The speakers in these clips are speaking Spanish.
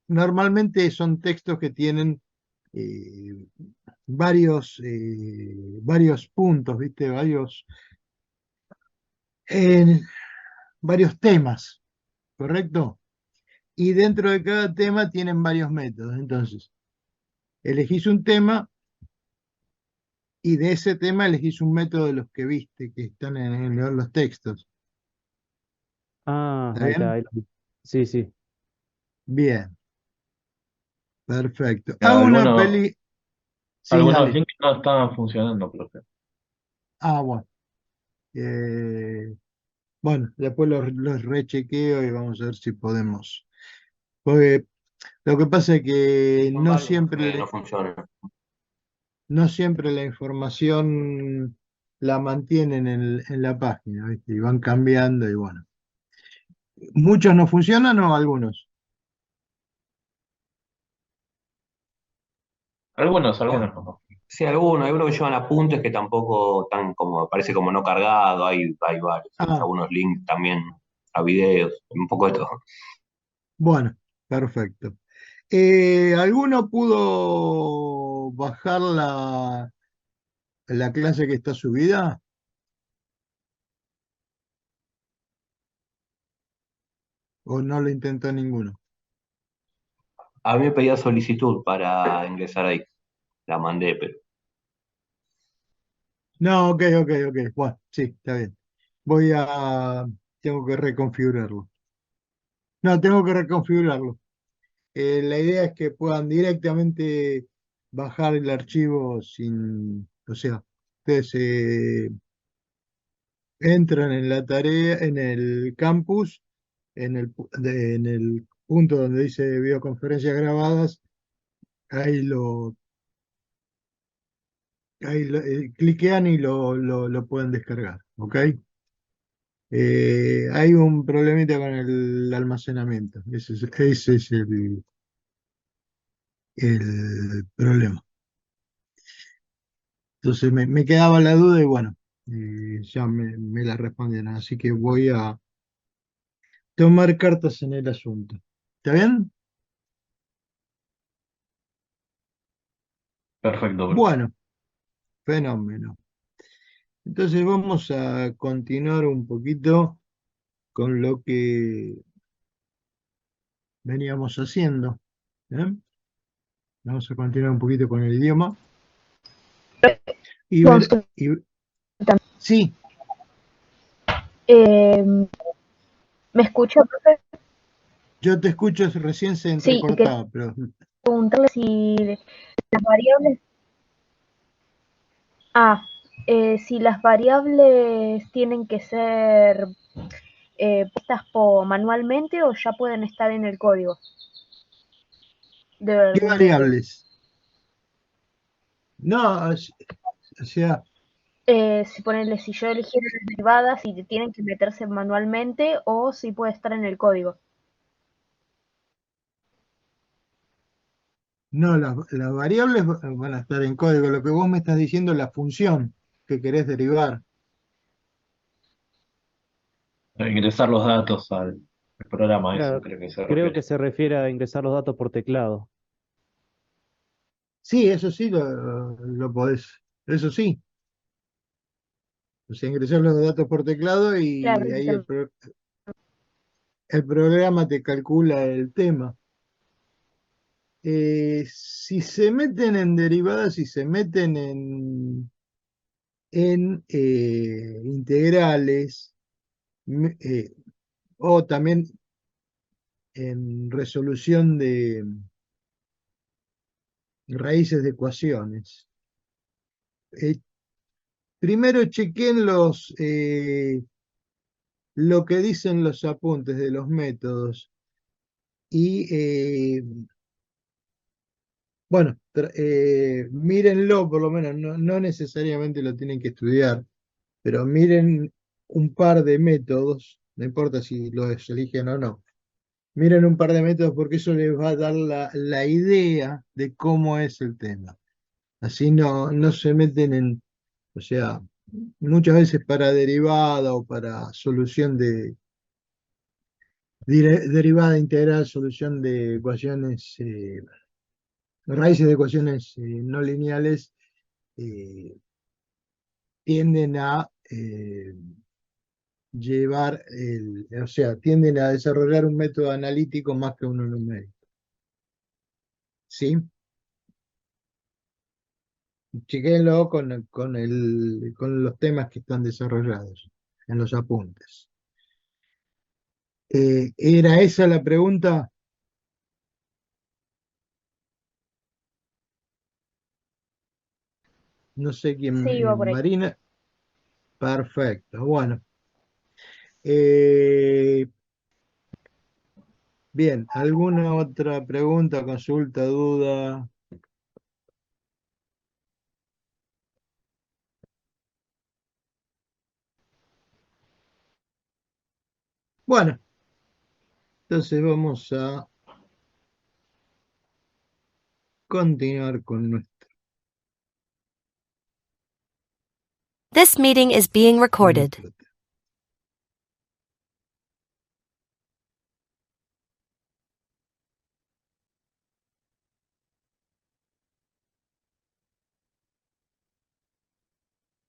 normalmente son textos que tienen eh, varios puntos, ¿viste? Eh, varios temas, ¿correcto? Y dentro de cada tema tienen varios métodos. Entonces, elegís un tema y de ese tema elegís un método de los que viste que están en los textos. Ah, ¿Está ahí está, bien? ahí lo vi. Sí, sí. Bien, perfecto. Hago una Algunos, peli. Sí, algunos dale. links no estaban funcionando, profe. Ah, bueno. Eh, bueno, después los rechequeo y vamos a ver si podemos. Porque lo que pasa es que Son varios los que no funcionan. no siempre la información la mantienen en la página, ¿viste? Y van cambiando y bueno. ¿Muchos no funcionan o algunos? Algunos no. Sí, algunos que llevan apuntes que tampoco tan como, parece como no cargado, hay varios, Ah, algunos links también a videos, un poco de todo. bueno, perfecto. ¿Alguno pudo bajar la clase que está subida o no lo intentó ninguno? A mí me pedía solicitud para ingresar ahí, la mandé, pero No, ok, ok, ok. Bueno, sí, está bien. Voy a... Tengo que reconfigurarlo. No, tengo que reconfigurarlo. La idea es que puedan directamente bajar el archivo sin... O sea, ustedes entran en la tarea, en el campus, en el punto donde dice videoconferencias grabadas, ahí cliquean y lo pueden descargar, ¿ok? Hay un problemita con el almacenamiento, ese es el problema. Entonces me quedaba la duda y bueno, ya me la respondieron, así que voy a tomar cartas en el asunto. ¿Está bien? Perfecto, profe. Bueno, fenómeno. Entonces vamos a continuar un poquito con lo que veníamos haciendo. ¿Eh? Vamos a continuar un poquito con el idioma y ver, Consulta. sí, Eh, ¿Me escucha, profe? yo te escucho, recién se Sí, y quería entrecortaba, pero preguntarle si las variables, ah, si las variables tienen que ser puestas manualmente o ya pueden estar en el código de ¿qué algún método. variables? No, o sea, Si ponerle, si yo eligiera las derivadas, si tienen que meterse manualmente o si puede estar en el código. no, las variables van a estar en código. Lo que vos me estás diciendo es la función que querés derivar. Ingresar los datos al programa, eso Claro, creo que se creo que refiere. se refiere a ingresar los datos por teclado. Sí, eso sí lo podés, eso sí. O sea, ingresar los datos por teclado Claro, y ese es ahí el programa te calcula el tema. Si se meten en derivadas, si se meten en integrales, o también en resolución de raíces de ecuaciones. Eh, Primero chequen lo que dicen los apuntes de los métodos y bueno, mírenlo por lo menos, no necesariamente lo tienen que estudiar, pero miren un par de métodos, no importa si los eligen o no. Miren un par de métodos porque eso les va a dar la idea de cómo es el tema. Así no se meten o sea, muchas veces para derivada o para solución derivada integral, solución de ecuaciones, raíces de ecuaciones no lineales, eh, tienden a o sea, tienden a desarrollar un método analítico más que uno numérico. ¿Sí? Chequéenlo con los temas que están desarrollados en los apuntes. ¿Era esa la pregunta? No sé quién, Sí, va por ahí. Marina. Perfecto, bueno. Eh, bien, ¿alguna otra pregunta, consulta, duda? Bueno, entonces vamos a continuar con nuestro. This meeting is being recorded.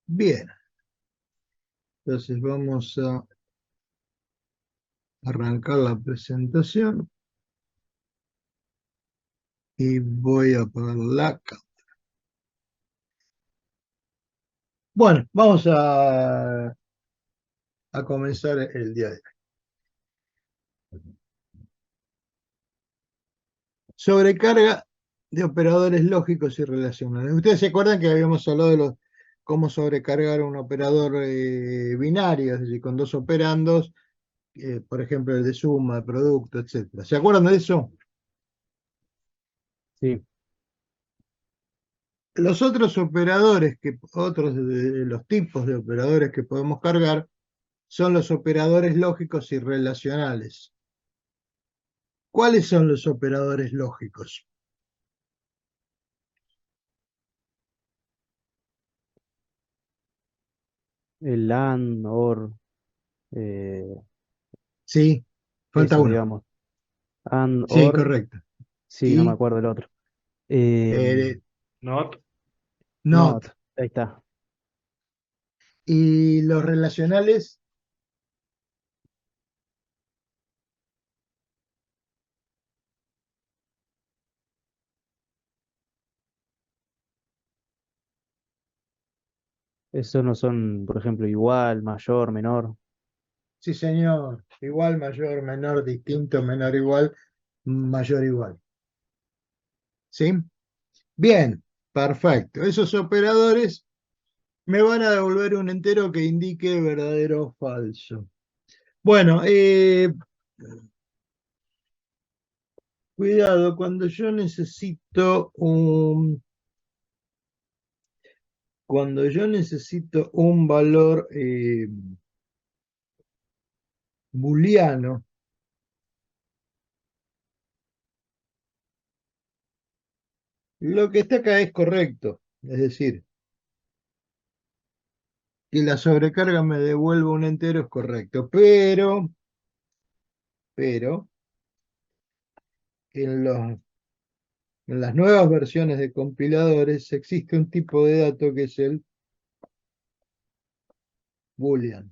Bien, entonces vamos a arrancar la presentación y voy a apagar la cámara. Bueno, vamos a comenzar el día de hoy. Sobrecarga de operadores lógicos y relacionales. Ustedes se acuerdan que habíamos hablado de cómo sobrecargar un operador binario, es decir, con dos operandos, por ejemplo, el de suma, de producto, etc. ¿Se acuerdan de eso? Sí, Los otros operadores, otros de los tipos de operadores que podemos cargar, son los operadores lógicos y relacionales. ¿Cuáles son los operadores lógicos? el AND, OR, eh, Sí, falta eso, uno. digamos. AND, Sí, OR, correcto. sí, no me Y acuerdo el otro. Eh, Not. not. NOT, ahí está. Y los relacionales, Esos no son, por ejemplo, igual, mayor, menor. sí señor, igual, mayor, menor, distinto, menor, igual, mayor, igual. ¿Sí? Bien, perfecto. Esos operadores me van a devolver un entero que indique verdadero o falso. Bueno, cuidado, cuando yo necesito un valor booleano, lo que está acá es correcto, es decir, que la sobrecarga me devuelva un entero es correcto, pero en las nuevas versiones de compiladores existe un tipo de dato que es el boolean.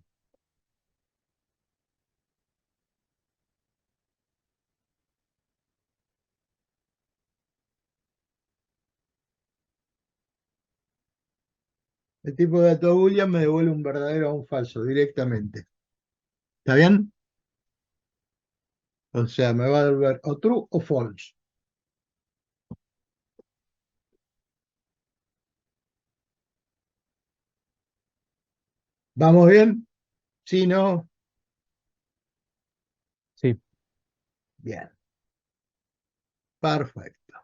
El tipo de dato boolean me devuelve un verdadero o un falso directamente. ¿Está bien? O sea, me va a devolver o true o false. ¿Vamos bien? ¿Sí, no? Sí, Bien. Perfecto.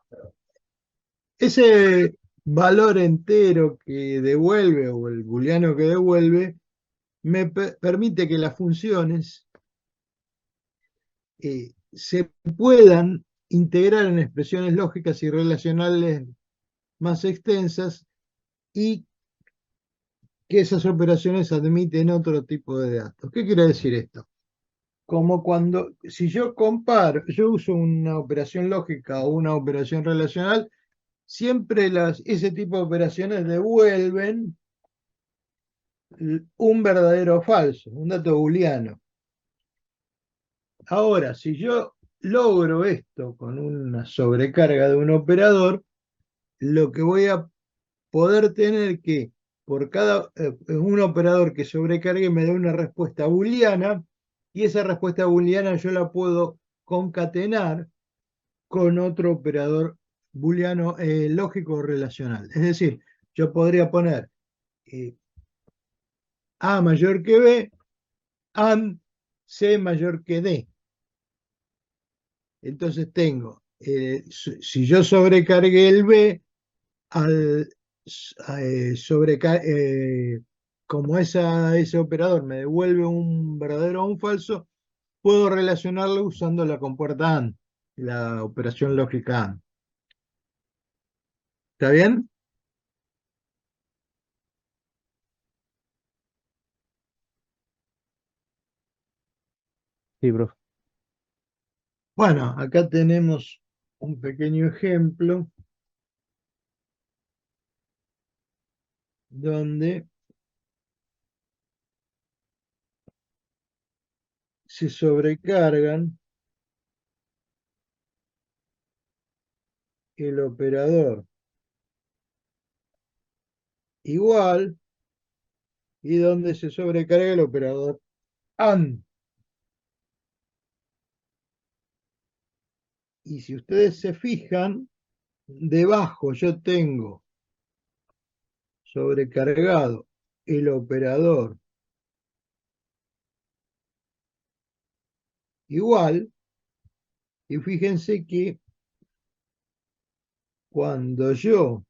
Ese valor entero que devuelve o el booleano que devuelve me permite que las funciones se puedan integrar en expresiones lógicas y relacionales más extensas y que esas operaciones admiten otro tipo de datos. ¿Qué quiere decir esto? como cuando, si yo comparo, yo uso una operación lógica o una operación relacional, siempre ese tipo de operaciones devuelven un verdadero o falso, un dato booleano. Ahora, si yo logro esto con una sobrecarga de un operador, lo que voy a poder tener que por cada un operador que sobrecargue me dé una respuesta booleana, y esa respuesta booleana yo la puedo concatenar con otro operador booleano lógico o relacional. Es decir, yo podría poner A mayor que B, and C mayor que D. Entonces tengo, si yo sobrecargué el B, al como ese operador me devuelve un verdadero o un falso, puedo relacionarlo usando la compuerta AND, la operación lógica AND. ¿Está bien? Sí, profe. Bueno, acá tenemos un pequeño ejemplo donde se sobrecargan el operador igual y donde se sobrecarga el operador AND. Y si ustedes se fijan, debajo yo tengo sobrecargado el operador igual, y fíjense que cuando yo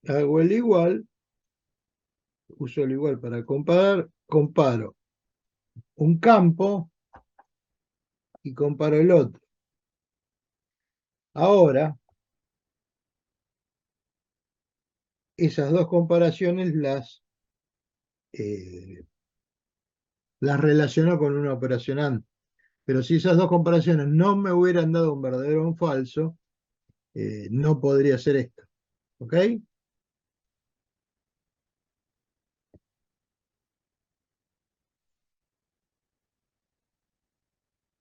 hago el igual, uso el igual para comparar, comparo un campo y comparo el otro. Ahora, esas dos comparaciones las relaciono con una operación AND. Pero si esas dos comparaciones no me hubieran dado un verdadero o un falso, no podría ser esto. ¿Ok?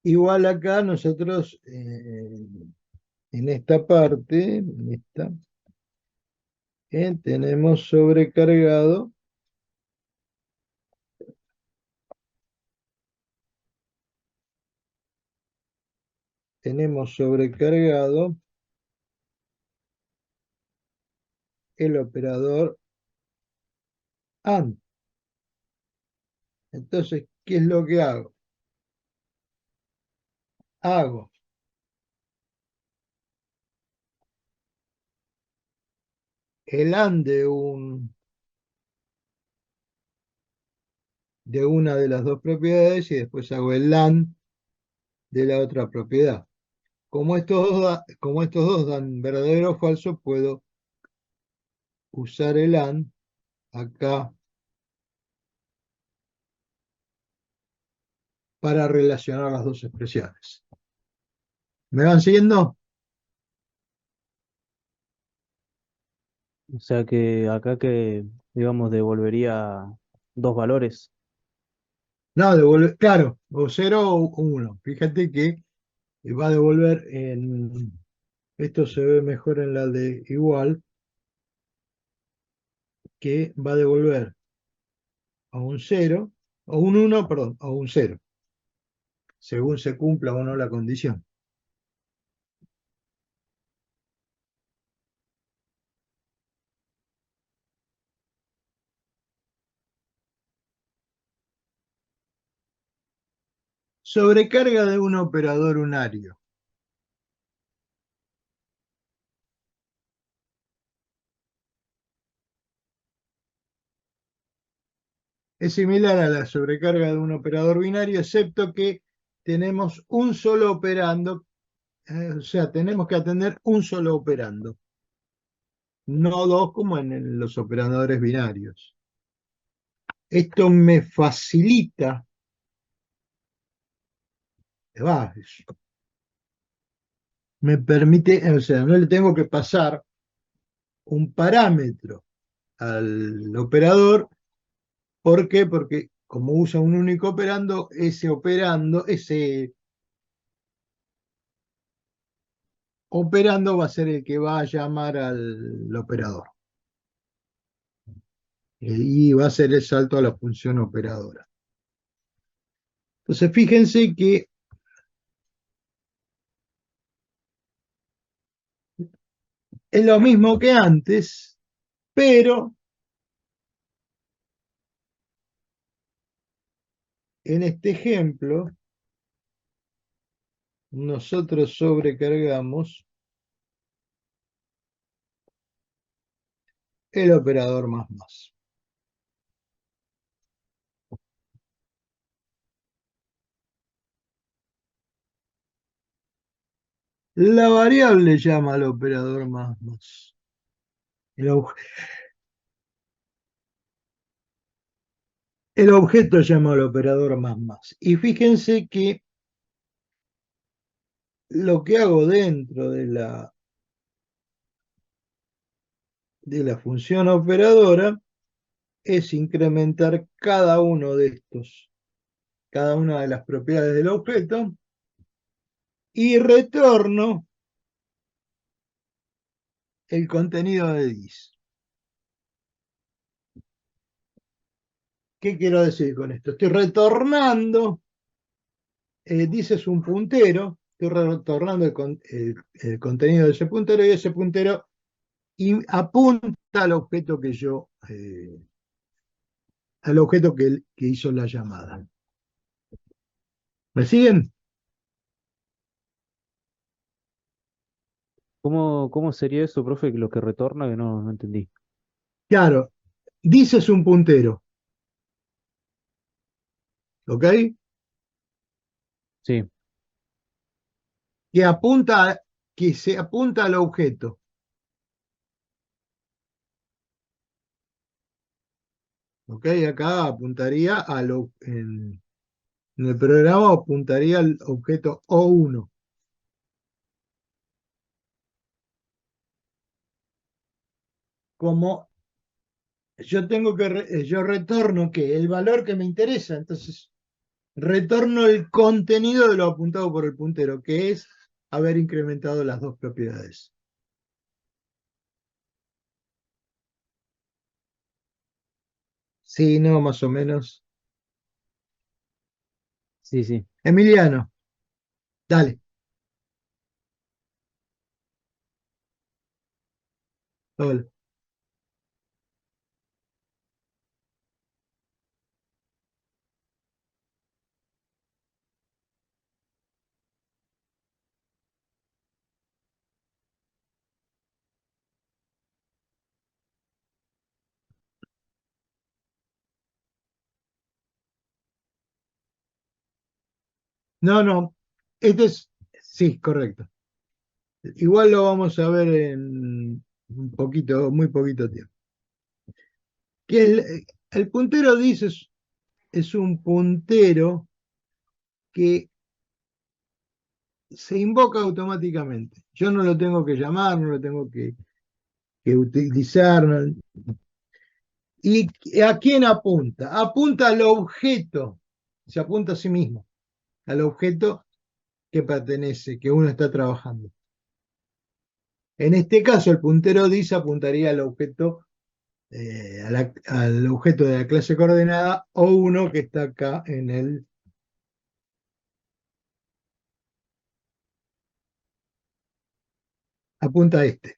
Igual acá nosotros, en esta parte, tenemos sobrecargado el operador AND. Entonces, ¿qué es lo que hago? Hago el AND de una de las dos propiedades y después hago el AND de la otra propiedad. Como como estos dos dan verdadero o falso, puedo usar el AND acá para relacionar las dos expresiones. ¿Me van siguiendo? O sea que acá que, digamos, devolvería dos valores. No, devolver, claro, o 0 o 1. Fíjate que va a devolver esto se ve mejor en la de igual, que va a devolver a un 0, o un 1, perdón, a un 0, según se cumpla o no la condición. Sobrecarga de un operador unario. Es similar a la sobrecarga de un operador binario, excepto que tenemos un solo operando, o sea, tenemos que atender un solo operando, no dos como en los operadores binarios. Esto me facilita va, me permite, o sea, no le tengo que pasar un parámetro al operador. ¿Por qué? Porque como usa un único ese operando va a ser el que va a llamar al operador. Y va a ser el salto a la función operadora. Entonces, fíjense que es lo mismo que antes, pero en este ejemplo, nosotros sobrecargamos el operador más más. La variable llama al operador más más. El objeto llama al operador más más. Y fíjense que lo que hago dentro de la función operadora es incrementar cada uno de estos, cada una de las propiedades del objeto, y retorno el contenido de dis. ¿Qué quiero decir con esto? Estoy retornando, dis es un puntero, estoy retornando el contenido de ese puntero, y ese puntero apunta al objeto que hizo la llamada. ¿Me siguen? ¿Cómo sería eso, profe, que lo que retorna que no entendí? Claro, dis es un puntero, ¿ok? Sí, Que se apunta al objeto. ¿Ok? Acá apuntaría en el programa apuntaría al objeto O1. Como yo retorno que el valor que me interesa, entonces retorno el contenido de lo apuntado por el puntero, que es haber incrementado las dos propiedades. Sí, no, más o menos. sí, sí. Emiliano, dale. Hola. No, no. Sí, correcto. Igual lo vamos a ver en muy poquito tiempo. Que el puntero dice es un puntero que se invoca automáticamente. Yo no lo tengo que llamar, no lo tengo que utilizar. ¿Y a quién apunta? Apunta al objeto, se apunta a sí mismo, al objeto que pertenece, que uno está trabajando. En este caso, el puntero dice apuntaría al objeto de la clase coordenada O1 que está acá apunta a este.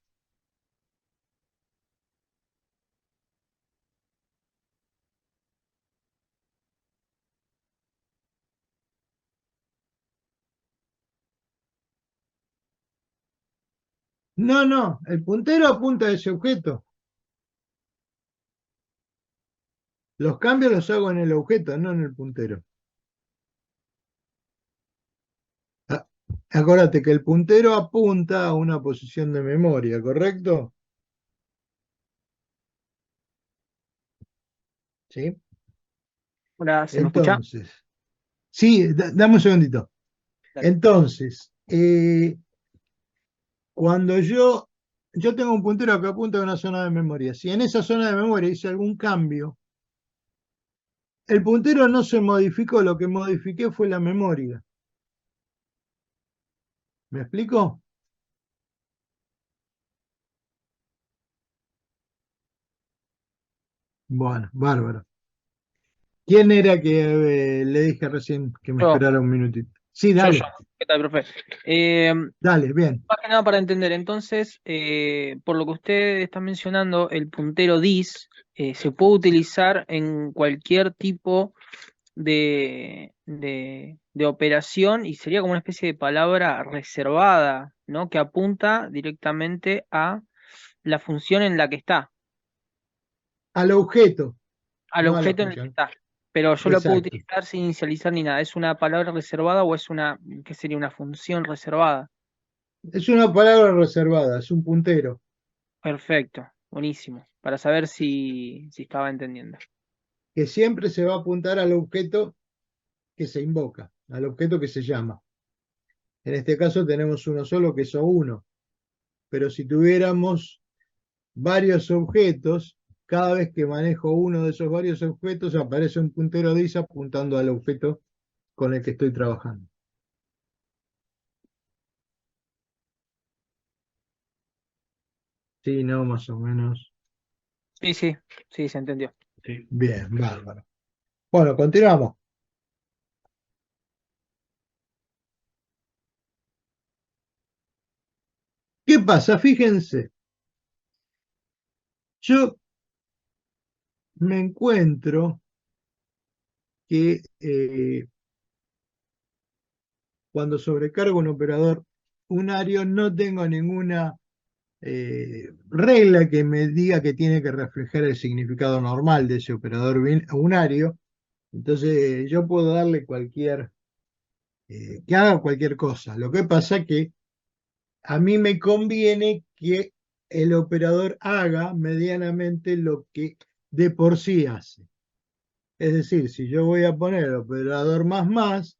No, no, el puntero apunta a ese objeto. Los cambios los hago en el objeto, no en el puntero. Ah, acuérdate que el puntero apunta a una posición de memoria, ¿correcto? ¿Sí? Hola, ¿se me escucha? Entonces, sí, dame un segundito. Dale. Entonces, cuando yo tengo un puntero que apunta a una zona de memoria, si en esa zona de memoria hice algún cambio, el puntero no se modificó, lo que modifiqué fue la memoria. ¿Me explico? Bueno, bárbaro. ¿Quién era que le dije recién que me Yo, esperara un minutito? Sí, yo. dale, ¿Qué tal, profe? dale, bien. Más que nada para entender, entonces, por lo que usted está mencionando, el puntero dis se puede utilizar en cualquier tipo de operación y sería como una especie de palabra reservada, ¿no? Que apunta directamente a la función en la que está, Al objeto, al no a la objeto en el que función. está. Pero yo lo puedo Exacto. utilizar sin inicializar ni nada. ¿Es una palabra reservada o es qué sería una función reservada? Es una palabra reservada, es un puntero, Perfecto, buenísimo. Para saber si estaba entendiendo. que siempre se va a apuntar al objeto que se invoca, al objeto que se llama. En este caso tenemos uno solo, que es O1, pero si tuviéramos varios objetos, cada vez que manejo uno de esos varios objetos, aparece un puntero dis apuntando al objeto con el que estoy trabajando. Sí, no, más o menos. Sí, sí, sí, se entendió. Sí. Bien, bárbaro. Bueno, continuamos. ¿Qué pasa? Fíjense, yo me encuentro que cuando sobrecargo un operador unario no tengo ninguna regla que me diga que tiene que reflejar el significado normal de ese operador unario. Entonces yo puedo darle que haga cualquier cosa. Lo que pasa es que a mí me conviene que el operador haga medianamente lo que de por sí hace. Es decir, si yo voy a poner el operador más,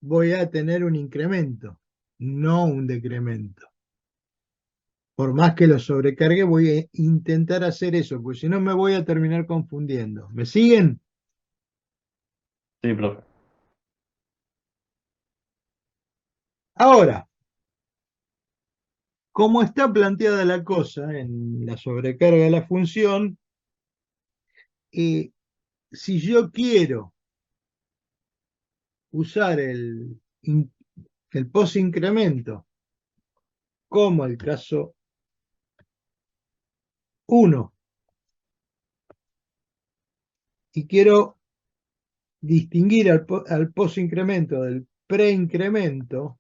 voy a tener un incremento, no un decremento. Por más que lo sobrecargue, voy a intentar hacer eso, porque si no me voy a terminar confundiendo. ¿Me siguen? Sí, profe. Ahora, como está planteada la cosa en la sobrecarga de la función, si yo quiero usar el post-incremento como el caso 1 y quiero distinguir al post-incremento del pre-incremento,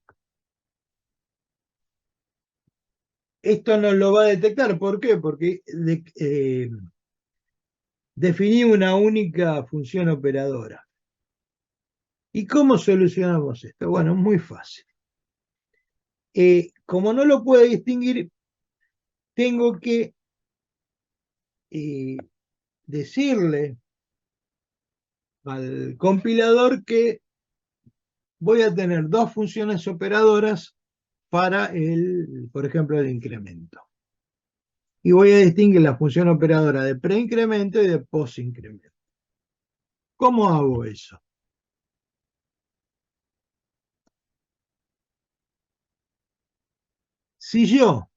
esto no lo va a detectar. ¿Por qué? Porque definí una única función operadora. ¿Y cómo solucionamos esto? Bueno, es muy fácil. Como no lo puedo distinguir, tengo que decirle al compilador que voy a tener dos funciones operadoras para por ejemplo, el incremento. Y voy a distinguir la función operadora de preincremento y de postincremento. ¿Cómo hago eso? Si yo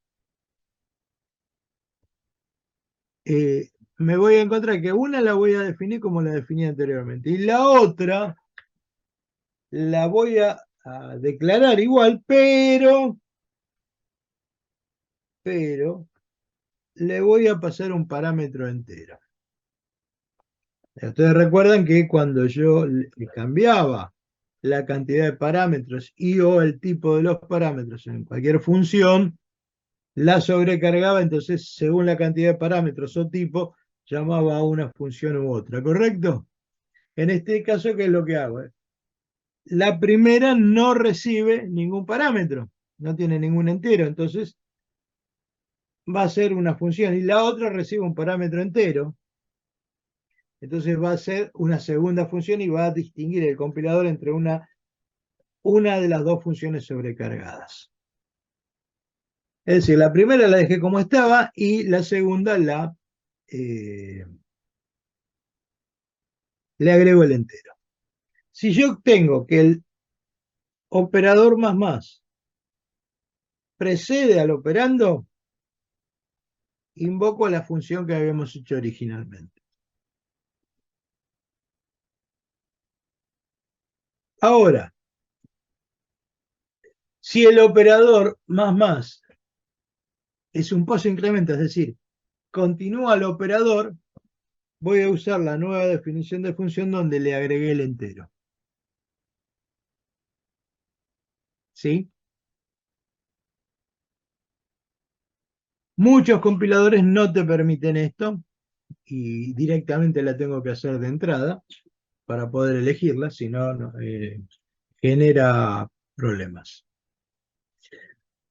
me voy a encontrar que una la voy a definir como la definí anteriormente y la otra la voy a declarar igual, pero le voy a pasar un parámetro entero. Ustedes recuerdan que cuando yo le cambiaba la cantidad de parámetros y o el tipo de los parámetros en cualquier función, la sobrecargaba, entonces según la cantidad de parámetros o tipo, llamaba a una función u otra, ¿correcto? En este caso, ¿qué es lo que hago? La primera no recibe ningún parámetro, no tiene ningún entero, entonces va a ser una función, y la otra recibe un parámetro entero, entonces va a ser una segunda función y va a distinguir el compilador entre una una de las dos funciones sobrecargadas. Es decir, la primera la dejé como estaba y la segunda le agrego el entero. Si yo tengo que el operador más precede al operando, invoco la función que habíamos hecho originalmente. Ahora, si el operador más es un paso incremento, es decir, continúa el operador, voy a usar la nueva definición de función donde le agregué el entero. ¿Sí? Muchos compiladores no te permiten esto y directamente la tengo que hacer de entrada para poder elegirla, si no, genera problemas.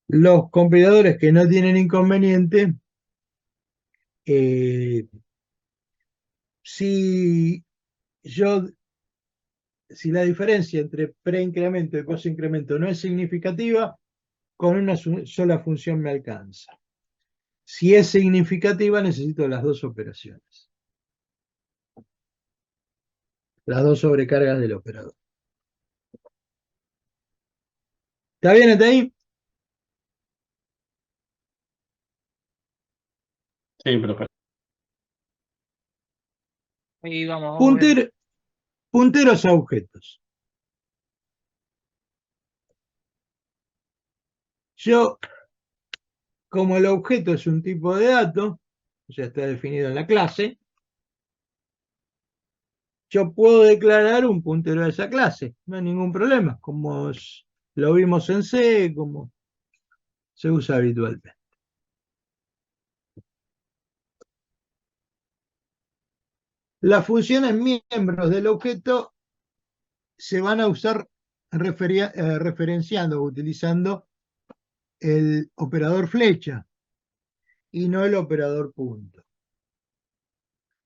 Los compiladores que no tienen inconveniente, si la diferencia entre preincremento y posincremento no es significativa, con una sola función me alcanza. Si es significativa, necesito las dos operaciones. Las dos sobrecargas del operador. ¿Está bien hasta ahí? Sí, profe. Ahí vamos bien. Punteros a objetos. Yo, como el objeto es un tipo de dato, ya está definido en la clase, yo puedo declarar un puntero a esa clase, no hay ningún problema, como lo vimos en C, como se usa habitualmente. Las funciones miembros del objeto se van a usar referenciando, utilizando el operador flecha y no el operador punto.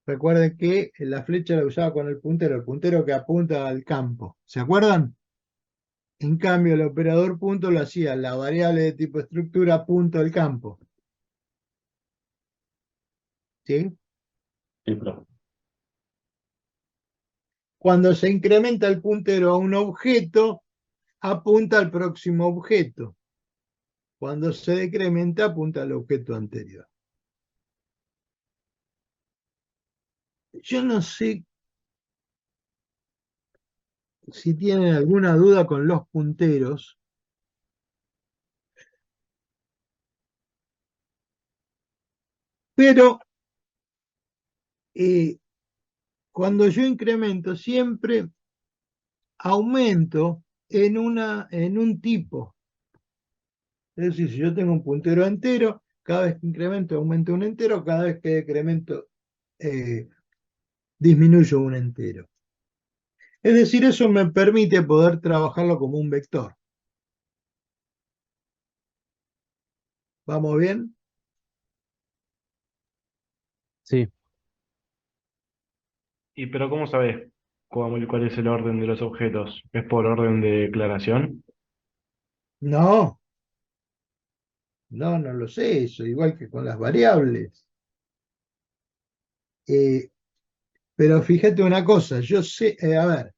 Recuerden que la flecha la usaba con el puntero que apunta al campo. ¿Se acuerdan? En cambio, el operador punto lo hacía la variable de tipo estructura punto al campo. ¿Sí? Sí, profe. Cuando se incrementa el puntero a un objeto, apunta al próximo objeto. Cuando se decrementa, apunta al objeto anterior. Yo no sé si tienen alguna duda con los punteros. Pero cuando yo incremento, siempre aumento en un tipo. Es decir, si yo tengo un puntero entero, cada vez que incremento aumento un entero, cada vez que decremento disminuyo un entero. Es decir, eso me permite poder trabajarlo como un vector. ¿Vamos bien? Sí. Pero ¿cómo sabes cuál es el orden de los objetos? ¿Es por orden de declaración? No, no lo sé eso, igual que con las variables. Pero fíjate una cosa, yo sé, a ver,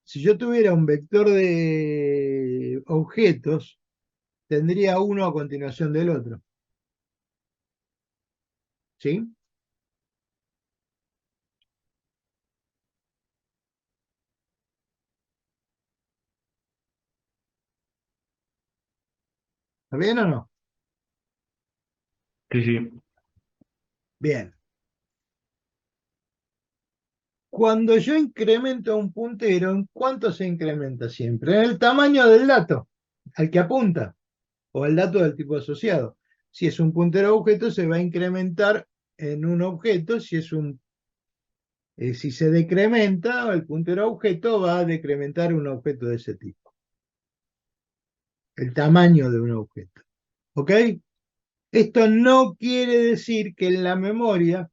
si yo tuviera un vector de objetos, tendría uno a continuación del otro. ¿Sí? ¿Está bien o no? Sí, sí. Bien. Cuando yo incremento un puntero, ¿en cuánto se incrementa siempre? En el tamaño del dato al que apunta, o el dato del tipo asociado. Si es un puntero a objeto, se va a incrementar en un objeto. Si se decrementa, el puntero a objeto va a decrementar un objeto de ese tipo. El tamaño de un objeto. ¿Ok? Esto no quiere decir que en la memoria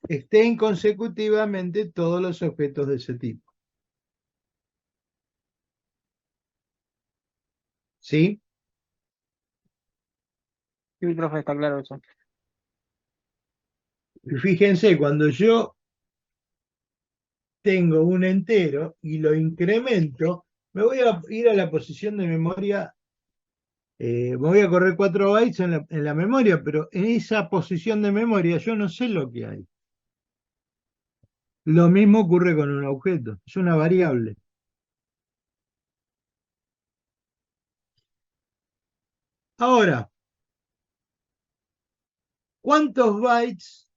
estén consecutivamente todos los objetos de ese tipo. ¿sí? Sí, profe, está claro eso. Y fíjense, cuando yo tengo un entero y lo incremento, me voy a ir a la posición de memoria, me voy a correr 4 bytes en la memoria, pero en esa posición de memoria yo no sé lo que hay. Lo mismo ocurre con un objeto, es una variable. Ahora, ¿cuántos bytes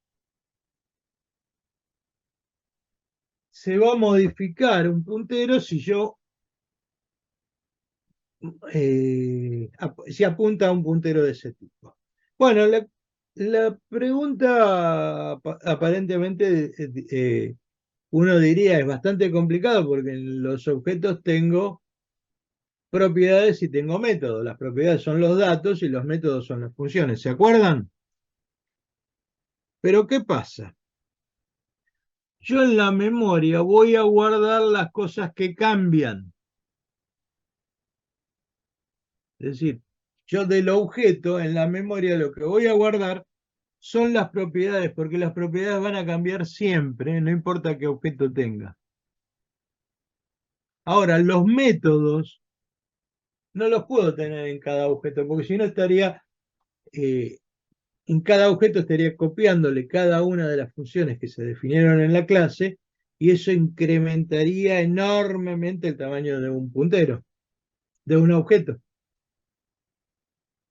se va a modificar un puntero si yo si apunta a un puntero de ese tipo? Bueno, la pregunta aparentemente uno diría es bastante complicado porque en los objetos tengo propiedades y tengo métodos. Las propiedades son los datos y los métodos son las funciones. ¿Se acuerdan? Pero ¿qué pasa? Yo en la memoria voy a guardar las cosas que cambian. Es decir, yo del objeto en la memoria lo que voy a guardar son las propiedades, porque las propiedades van a cambiar siempre, no importa qué objeto tenga. Ahora, los métodos no los puedo tener en cada objeto, porque si no estaría, en cada objeto estaría copiándole cada una de las funciones que se definieron en la clase, y eso incrementaría enormemente el tamaño de un puntero, de un objeto.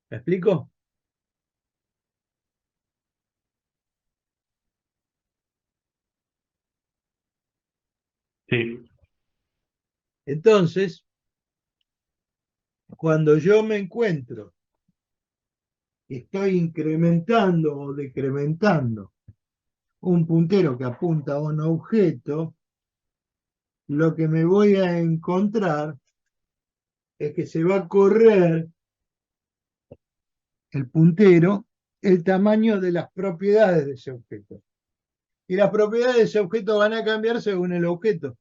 ¿Me explico? Sí, Entonces, cuando yo me encuentro, estoy incrementando o decrementando un puntero que apunta a un objeto, lo que me voy a encontrar es que se va a correr el puntero el tamaño de las propiedades de ese objeto. Y las propiedades de ese objeto van a cambiar según el objeto.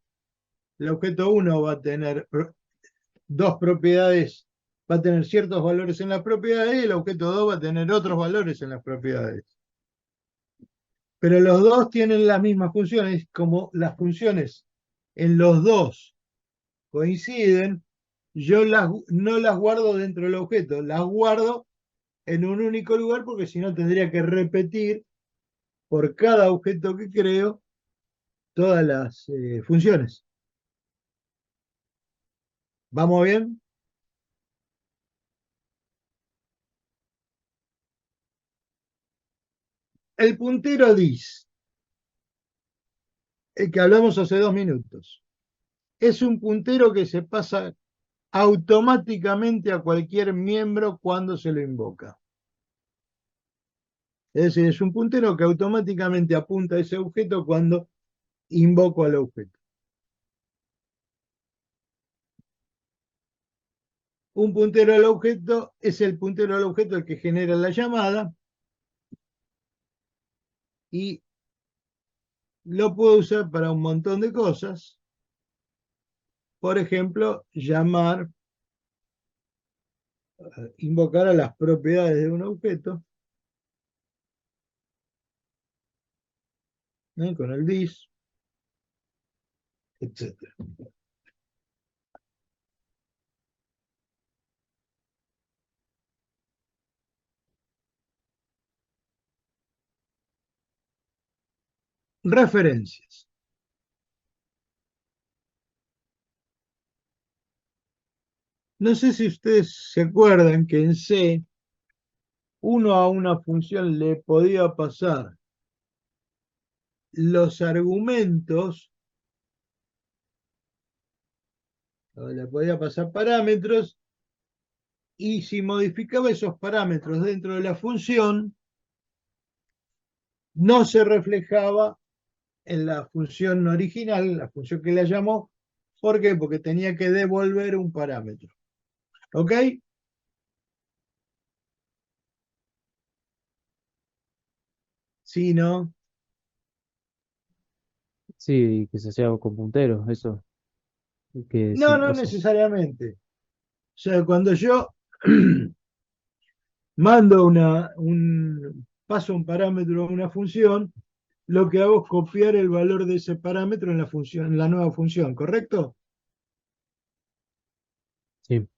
El objeto 1 va a tener dos propiedades, va a tener ciertos valores en las propiedades y el objeto 2 va a tener otros valores en las propiedades. Pero los dos tienen las mismas funciones, como las funciones en los dos coinciden, yo no las guardo dentro del objeto, las guardo en un único lugar porque si no tendría que repetir por cada objeto que creo todas las funciones. ¿Vamos bien? El puntero dis, el que hablamos hace 2 minutos, es un puntero que se pasa automáticamente a cualquier miembro cuando se lo invoca. Es decir, es un puntero que automáticamente apunta a ese objeto cuando invoco al objeto. Un puntero al objeto es el puntero al objeto el que genera la llamada y lo puedo usar para un montón de cosas. Por ejemplo, invocar a las propiedades de un objeto, con el dis, etc. Referencias. No sé si ustedes se acuerdan que en C uno a una función le podía pasar los argumentos, o le podía pasar parámetros, y si modificaba esos parámetros dentro de la función, no se reflejaba en la función original, la función que la llamó. ¿Por qué? Porque tenía que devolver un parámetro. ¿Ok? Sí, ¿no? Sí, que se sea con punteros, eso. Que No, sí, no o sea, necesariamente. sea, cuando yo mando paso un parámetro a una función, lo que hago es copiar el valor de ese parámetro en la función, en la nueva función, ¿correcto? Sí,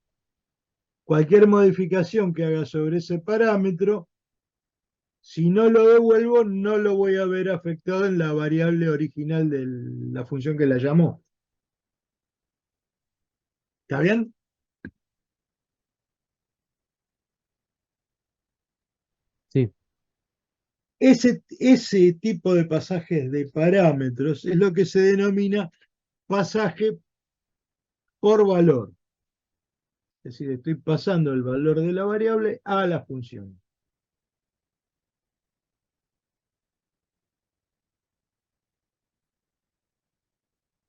Cualquier modificación que haga sobre ese parámetro, si no lo devuelvo, no lo voy a ver afectado en la variable original de la función que la llamó. ¿Está bien? sí, Ese tipo de pasajes de parámetros es lo que se denomina pasaje por valor. Es decir, estoy pasando el valor de la variable a la función.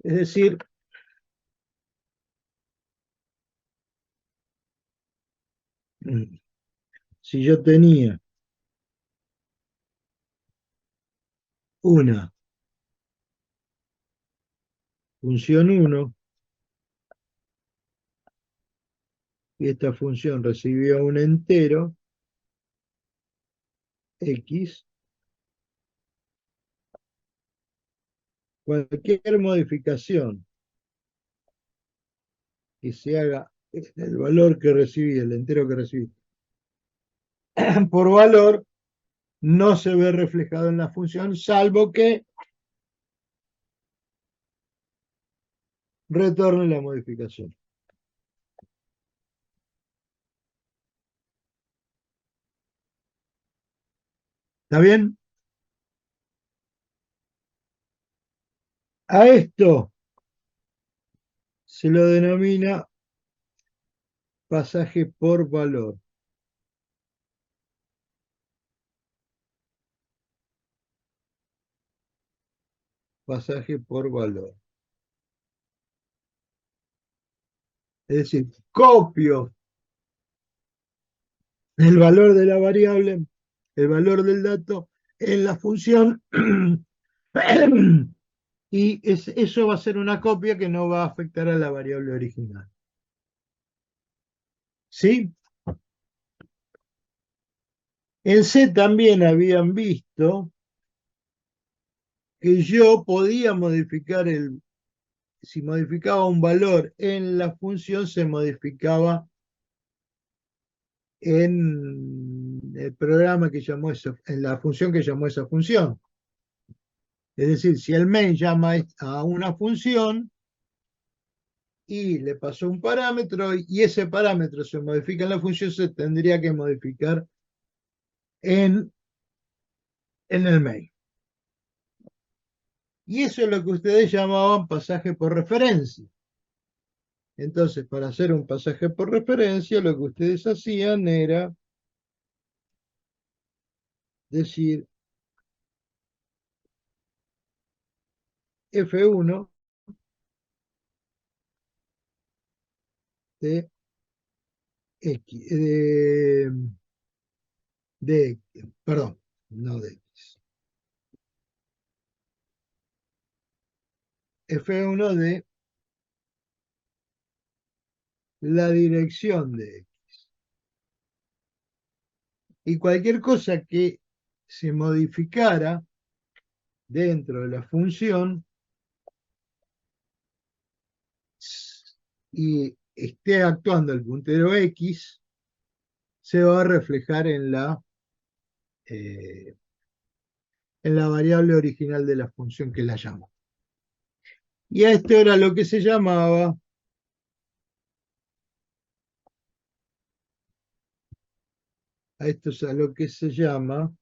Es decir, si yo tenía una función 1 y esta función recibía un entero x, cualquier modificación que se haga en el valor que recibí, el entero que recibí, por valor, no se ve reflejado en la función, salvo que retorne la modificación. ¿Está bien? A esto se lo denomina pasaje por valor. Pasaje por valor. Es decir, copio el valor de la variable, el valor del dato en la función y eso va a ser una copia que no va a afectar a la variable original. ¿Sí? En C también habían visto que yo podía modificar si modificaba un valor en la función, se modificaba en el programa que llamó eso, en la función que llamó esa función. Es decir, si el main llama a una función y le pasó un parámetro y ese parámetro se modifica en la función, se tendría que modificar en el main. Y eso es lo que ustedes llamaban pasaje por referencia. Entonces, para hacer un pasaje por referencia, lo que ustedes hacían era decir F1 de X, perdón, no de X. F1 de la dirección de X. Y cualquier cosa que se modificara dentro de la función y esté actuando el puntero X, se va a reflejar eh, en la variable original de la función que la llamo. Y a esto era lo que se llamaba a esto es a lo que se llama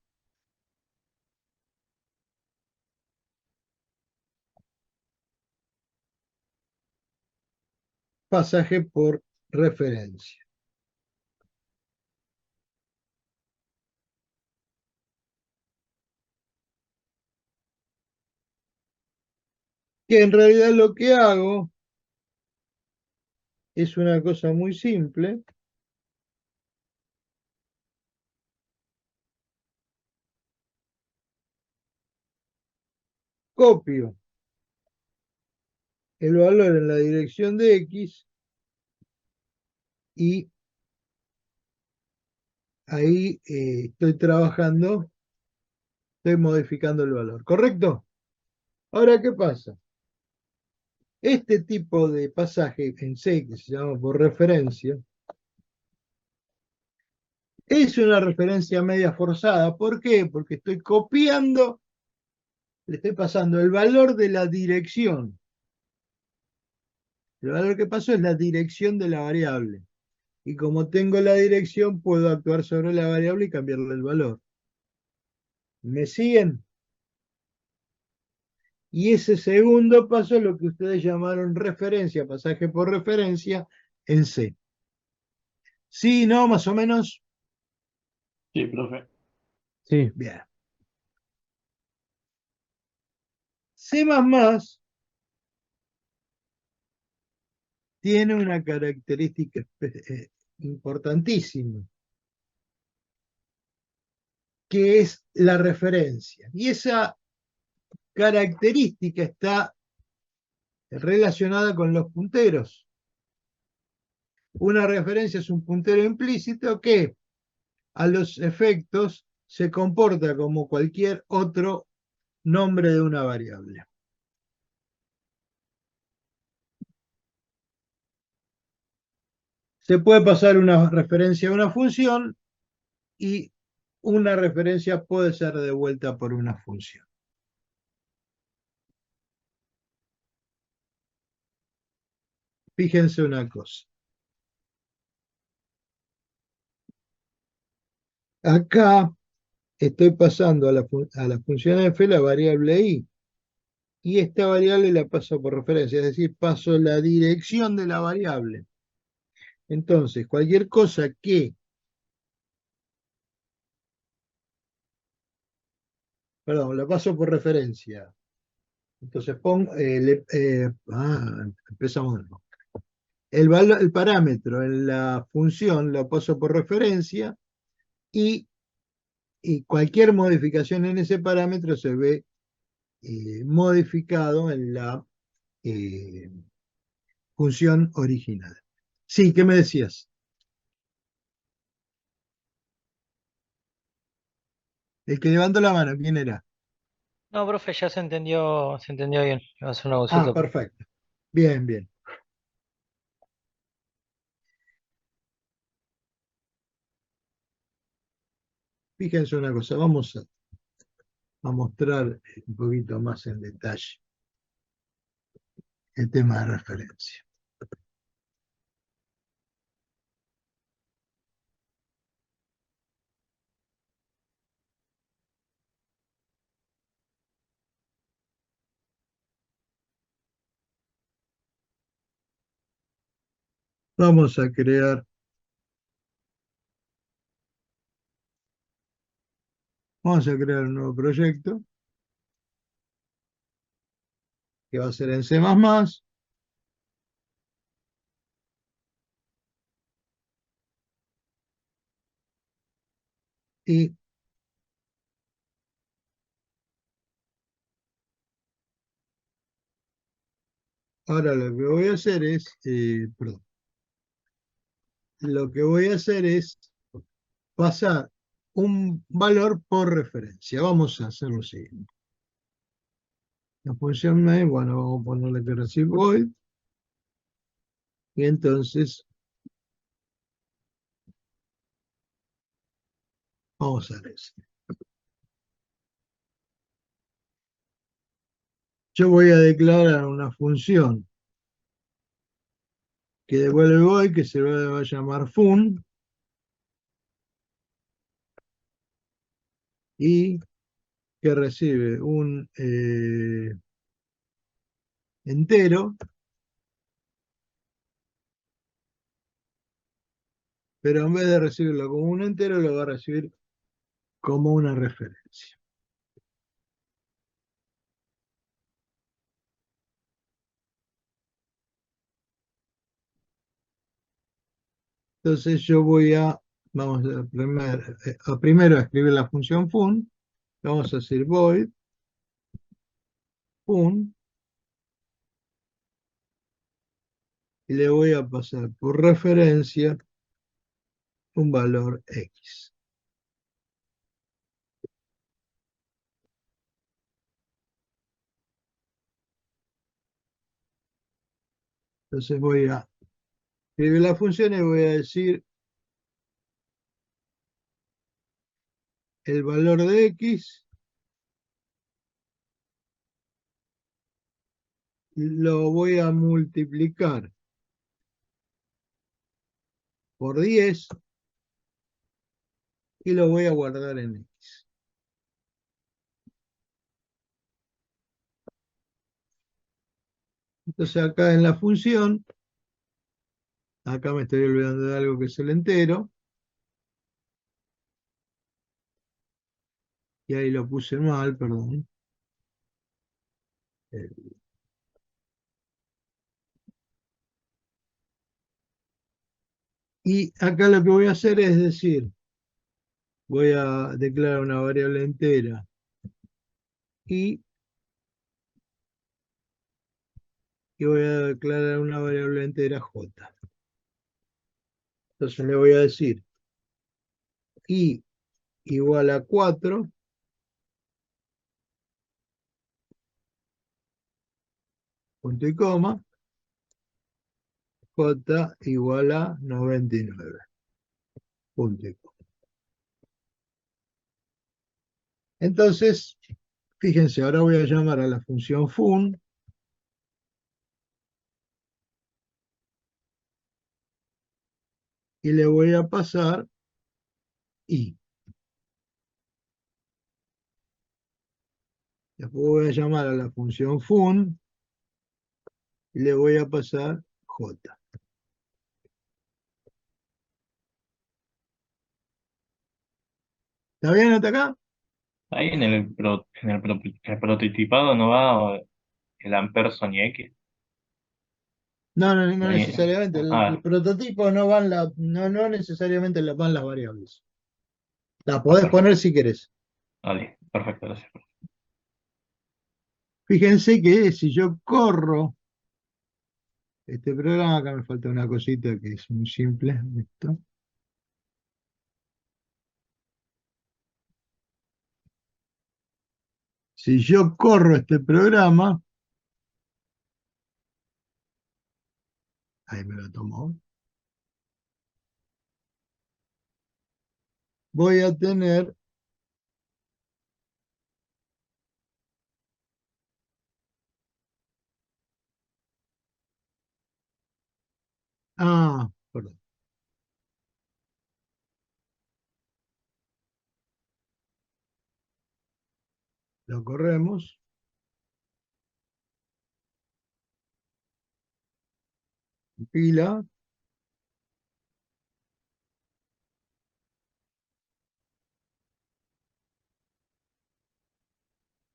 pasaje por referencia. Que en realidad lo que hago es una cosa muy simple. Copio el valor en la dirección de X y ahí estoy trabajando, estoy modificando el valor, ¿correcto? Ahora, ¿qué pasa? Este tipo de pasaje en C, que se llama por referencia, es una referencia media forzada. ¿Por qué? Porque estoy copiando, le estoy pasando el valor de la dirección. El valor que pasó es la dirección de la variable. Y como tengo la dirección, puedo actuar sobre la variable y cambiarle el valor. ¿Me siguen? Y ese segundo paso es lo que ustedes llamaron referencia, pasaje por referencia en C. ¿Sí, no, más o menos? Sí, profe. Sí, Bien. C++ tiene una característica importantísima, que es la referencia. Y esa característica está relacionada con los punteros. Una referencia es un puntero implícito que a los efectos se comporta como cualquier otro nombre de una variable. Se puede pasar una referencia a una función y una referencia puede ser devuelta por una función. Fíjense una cosa. Acá estoy pasando a la función f la variable i. Y esta variable la paso por referencia, es decir, paso la dirección de la variable. Entonces, cualquier cosa que, perdón, la paso por referencia. Entonces pongo, empezamos de nuevo. El parámetro en la función lo paso por referencia y cualquier modificación en ese parámetro se ve modificado en la función original. Sí, ¿qué me decías? El que levantó la mano, ¿quién era? No, profe, ya se entendió bien. Va a hacer una Ah, consulta. perfecto. Bien, bien. Fíjense una cosa, vamos a mostrar un poquito más en detalle el tema de referencia. Vamos a crear un nuevo proyecto que va a ser en C++. Y ahora lo que voy a hacer es, perdón, lo que voy a hacer es pasar un valor por referencia. Vamos a hacer lo siguiente. La función main, bueno, vamos a ponerle que recibe void. Y entonces vamos a hacer eso. Yo voy a declarar una función que devuelve void, que se va a llamar fun, y que recibe un entero, pero en vez de recibirlo como un entero, lo va a recibir como una referencia. Entonces yo vamos primero a escribir la función fun, vamos a decir void fun, y le voy a pasar por referencia un valor X. Entonces voy a escribir la función y voy a decir el valor de X lo voy a multiplicar por 10 y lo voy a guardar en X. Entonces acá en la función, acá me estoy olvidando de algo que es el entero, y ahí lo puse mal, perdón. Y acá lo que voy a hacer es decir, voy a declarar una variable entera y voy a declarar una variable entera j. Entonces le voy a decir i igual a 4 punto y coma, j igual a 99 punto y coma. Entonces, fíjense, ahora voy a llamar a la función fun y le voy a pasar i. Después voy a llamar a la función fun y le voy a pasar j. ¿Está bien hasta acá? Ahí el prototipado no va el ampersand y X. No, no, no Ahí- necesariamente. El prototipo no van no necesariamente van las variables. La podés poner si querés. Vale, perfecto, gracias. Fíjense que si yo corro este programa, acá me falta una cosita que es muy simple. Esto. Si yo corro este programa, ahí me lo tomó, voy a tener perdón. Lo corremos. Pila.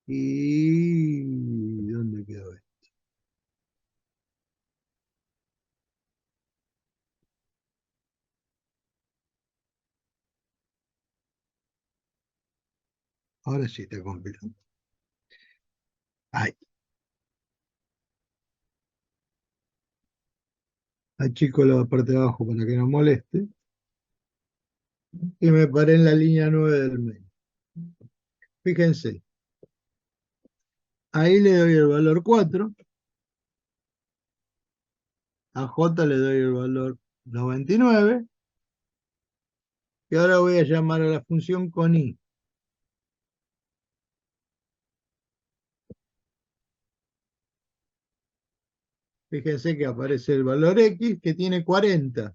¿Y dónde quedó esto? Ahora sí está compilando. Ahí. Achico la parte de abajo para que no moleste. Y me paré en la línea 9 del main. Fíjense. Ahí le doy el valor 4. A J le doy el valor 99. Y ahora voy a llamar a la función con i. Fíjense que aparece el valor X que tiene 40.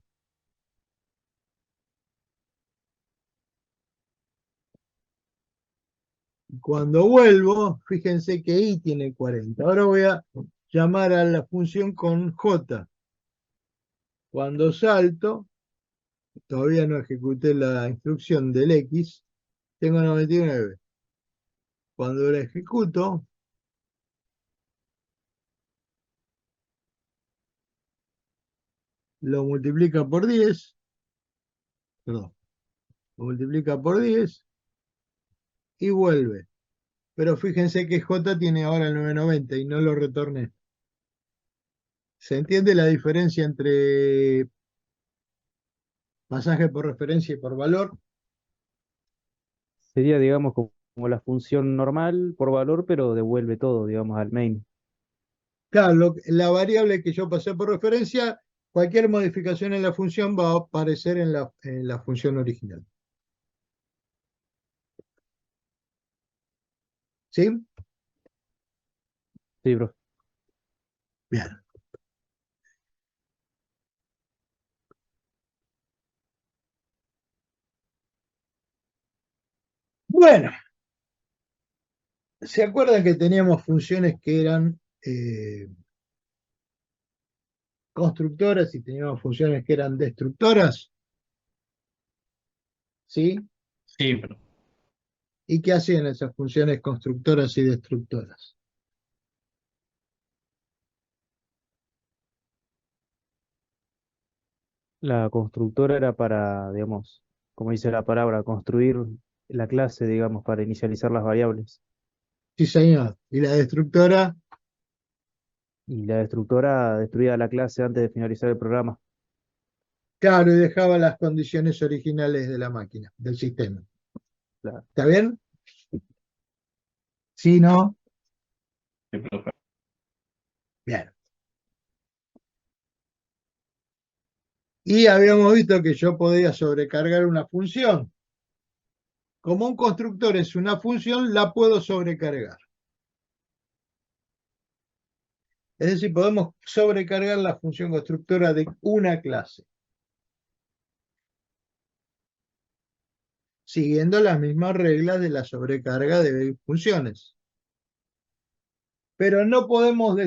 Cuando vuelvo, fíjense que i tiene 40. Ahora voy a llamar a la función con j. Cuando salto, todavía no ejecuté la instrucción del X, tengo 99. Cuando la ejecuto, lo multiplica por 10, perdón, lo multiplica por 10 y vuelve. Pero fíjense que J tiene ahora el 990 y no lo retorné. ¿Se entiende la diferencia entre Pasaje por referencia y por valor. Sería, digamos, como la función normal por valor, pero devuelve todo, digamos, al main. Claro, la variable que yo pasé por referencia, cualquier modificación en la función va a aparecer en la función original. ¿Sí? Sí, bro. Bien. Bueno, ¿se acuerdan que teníamos funciones que eran constructoras y teníamos funciones que eran destructoras? ¿Sí? Sí, pero ¿Y qué hacían esas funciones constructoras y destructoras? La constructora era para, digamos, como dice la palabra, construir la clase, digamos, para inicializar las variables. Sí, señor. ¿Y la destructora? Y la destructora destruía la clase antes de finalizar el programa. Claro, y dejaba las condiciones originales de la máquina, del sistema. Claro. ¿Está bien? ¿Sí, no? sí, profe. Bien. Y habíamos visto que yo podía sobrecargar una función. Como un constructor es una función, la puedo sobrecargar. Es decir, podemos sobrecargar la función constructora de una clase, siguiendo las mismas reglas de la sobrecarga de funciones. Pero no podemos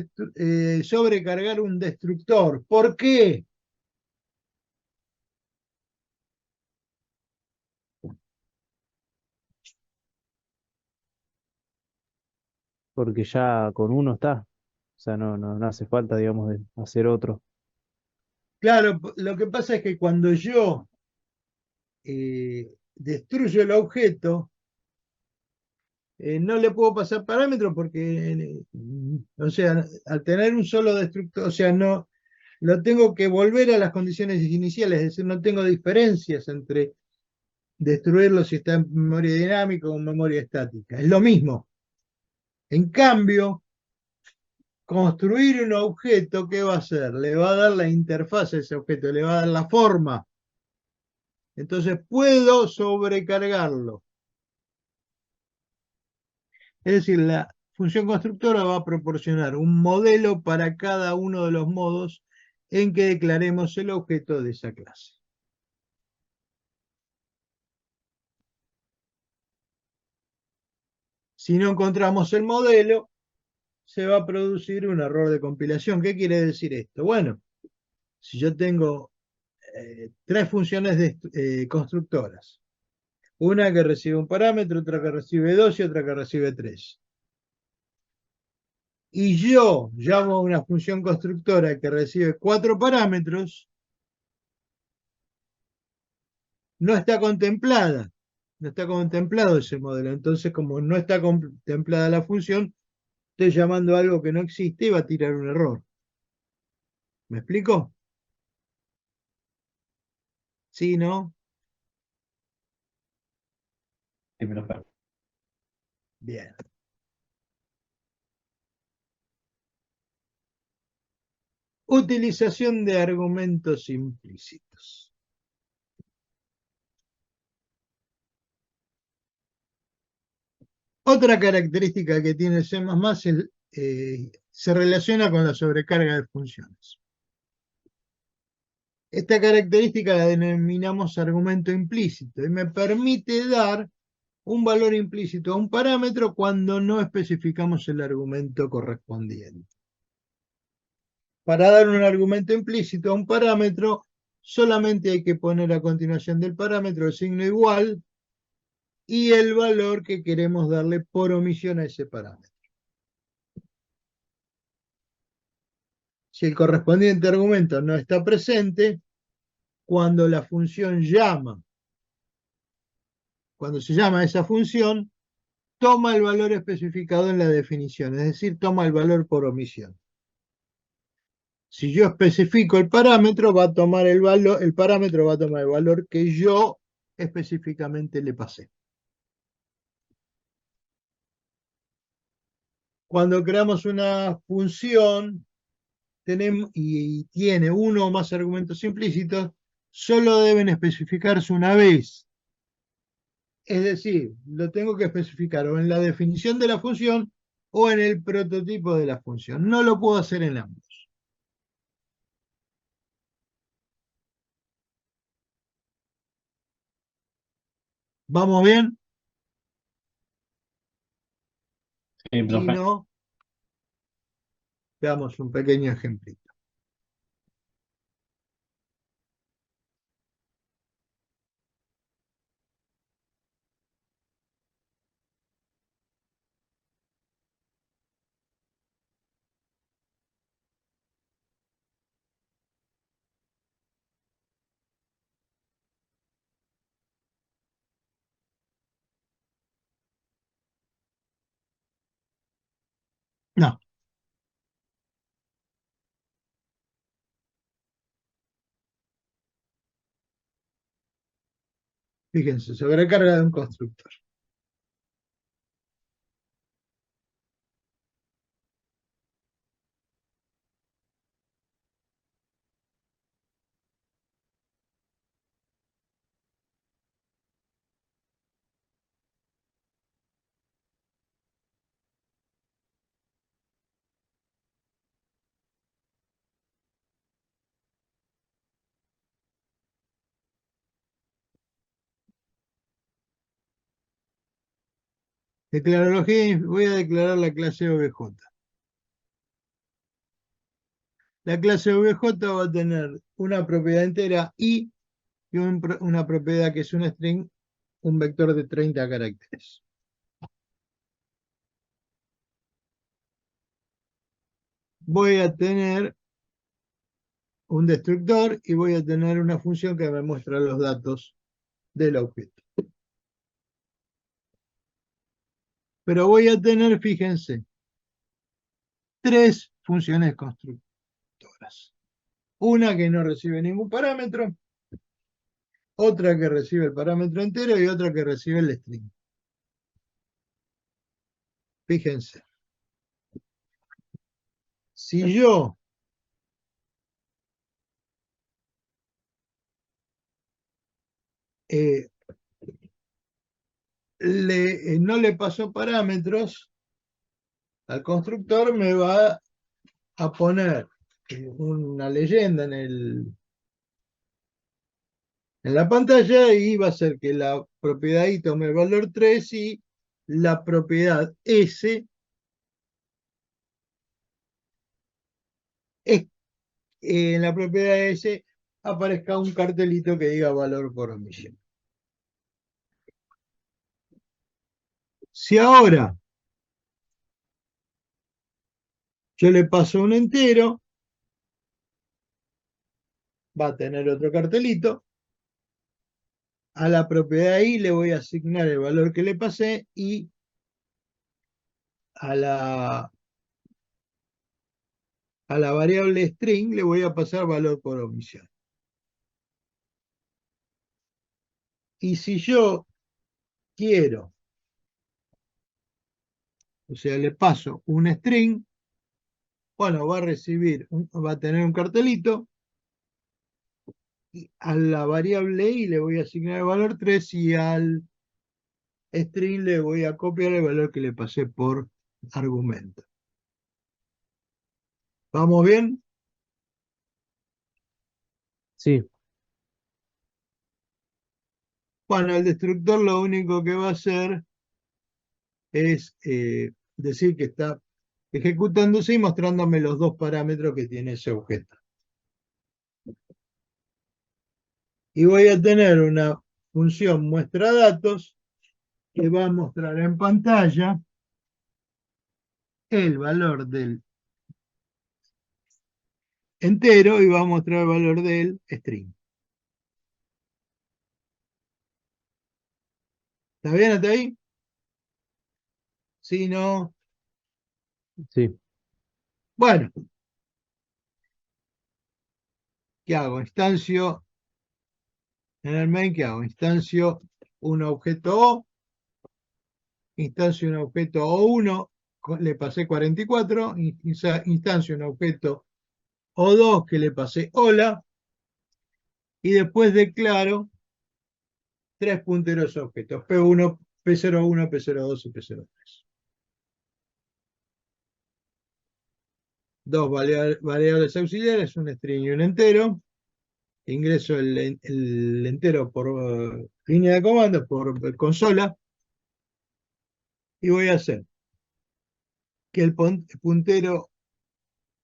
sobrecargar un destructor. ¿Por qué? Porque ya con uno está. O sea, no hace falta, digamos, de hacer otro. Claro, lo que pasa es que cuando yo destruyo el objeto, no le puedo pasar parámetros porque, o sea, al tener un solo destructor, o sea, no, lo tengo que volver a las condiciones iniciales, es decir, no tengo diferencias entre destruirlo si está en memoria dinámica o en memoria estática. Es lo mismo. En cambio, construir un objeto, ¿qué va a hacer? Le va a dar la interfaz a ese objeto, le va a dar la forma. Entonces puedo sobrecargarlo. Es decir, la función constructora va a proporcionar un modelo para cada uno de los modos en que declaremos el objeto de esa clase. Si no encontramos el modelo, se va a producir un error de compilación. ¿Qué quiere decir esto? Bueno, si yo tengo tres funciones constructoras, una que recibe un parámetro, otra que recibe dos y otra que recibe tres. Y yo llamo a una función constructora que recibe cuatro parámetros, no está contemplada, no está contemplado ese modelo. Entonces, como no está contemplada la función, estoy llamando a algo que no existe y va a tirar un error. ¿Me explico? ¿Sí, no? Sí, profe. Bien. Utilización de argumentos implícitos. Otra característica que tiene C++ se relaciona con la sobrecarga de funciones. Esta característica la denominamos argumento implícito y me permite dar un valor implícito a un parámetro cuando no especificamos el argumento correspondiente. Para dar un argumento implícito a un parámetro, solamente hay que poner a continuación del parámetro el signo igual y el valor que queremos darle por omisión a ese parámetro. Si el correspondiente argumento no está presente, cuando la función llama, cuando se llama a esa función, toma el valor especificado en la definición, es decir, toma el valor por omisión. Si yo especifico el parámetro, va a tomar el valor, el parámetro va a tomar el valor que yo específicamente le pasé. Cuando creamos una función tenemos, y tiene uno o más argumentos implícitos, solo deben especificarse una vez. Es decir, lo tengo que especificar o en la definición de la función o en el prototipo de la función. No lo puedo hacer en ambos. ¿Vamos bien? Sí, Si profe. no, veamos un pequeño ejemplito. No, fíjense, sobrecarga de un constructor. Declarología, voy a declarar la clase OBJ. La clase OBJ va a tener una propiedad entera y una propiedad que es una string, un vector de 30 caracteres. Voy a tener un destructor y voy a tener una función que me muestra los datos del objeto. Pero voy a tener, fíjense, tres funciones constructoras. Una que no recibe ningún parámetro, otra que recibe el parámetro entero y otra que recibe el string. Fíjense. Si yo no le paso parámetros al constructor, me va a poner una leyenda en la pantalla y va a hacer que la propiedad I tome el valor 3 y la propiedad S es, en la propiedad S aparezca un cartelito que diga valor por omisión. Si ahora yo le paso un entero, va a tener otro cartelito. A la propiedad I le voy a asignar el valor que le pasé y a la variable string le voy a pasar valor por omisión. Y si yo quiero, o sea, le paso un string, bueno, va a recibir, va a tener un cartelito, y a la variable I le voy a asignar el valor 3 y al string le voy a copiar el valor que le pasé por argumento. ¿Vamos bien? Sí, Bueno, el destructor lo único que va a hacer es decir que está ejecutándose y mostrándome los dos parámetros que tiene ese objeto. Y voy a tener una función muestra datos que va a mostrar en pantalla el valor del entero y va a mostrar el valor del string. ¿Está bien hasta ahí? Si no, sí. bueno, ¿Qué hago? Instancio, en el main, ¿qué hago? Instancio un objeto O, instancio un objeto O1, le pasé 44, instancio un objeto O2 que le pasé hola, y después declaro tres punteros objetos, P1, P01, P02 y P03. Dos variables auxiliares, un string y un entero. Ingreso el entero por línea de comando, por consola, y voy a hacer que el puntero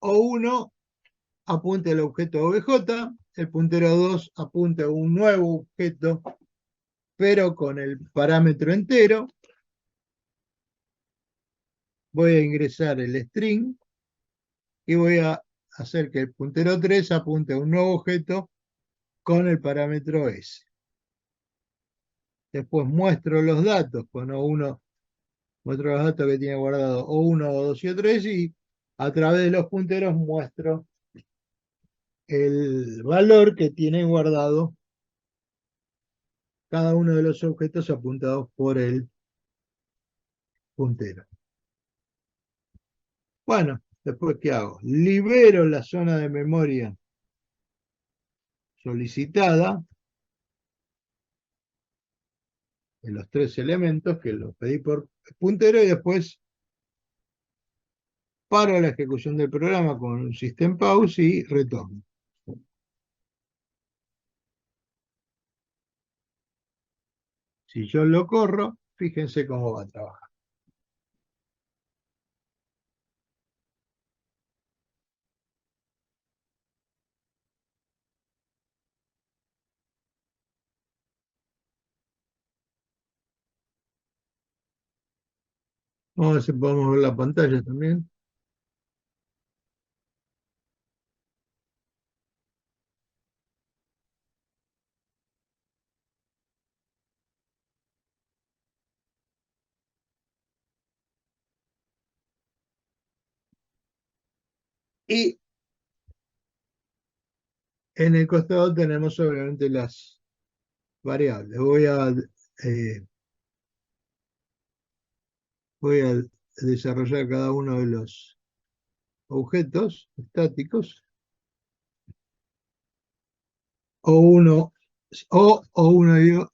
O1 apunte al objeto OBJ, el puntero 2 apunte a un nuevo objeto, pero con el parámetro entero. Voy a ingresar el string y voy a hacer que el puntero 3 apunte a un nuevo objeto con el parámetro S. Después muestro los datos con O1, muestro los datos que tiene guardado O1, O2 y O3, y a través de los punteros muestro el valor que tiene guardado cada uno de los objetos apuntados por el puntero. Bueno, después ¿qué hago? Libero la zona de memoria solicitada de los tres elementos que los pedí por puntero, y después paro la ejecución del programa con un system pause y retorno. Si yo lo corro, fíjense cómo va a trabajar. Vamos a ver si podemos ver la pantalla también. Y en el costado tenemos obviamente las variables. Voy a desarrollar cada uno de los objetos estáticos. O1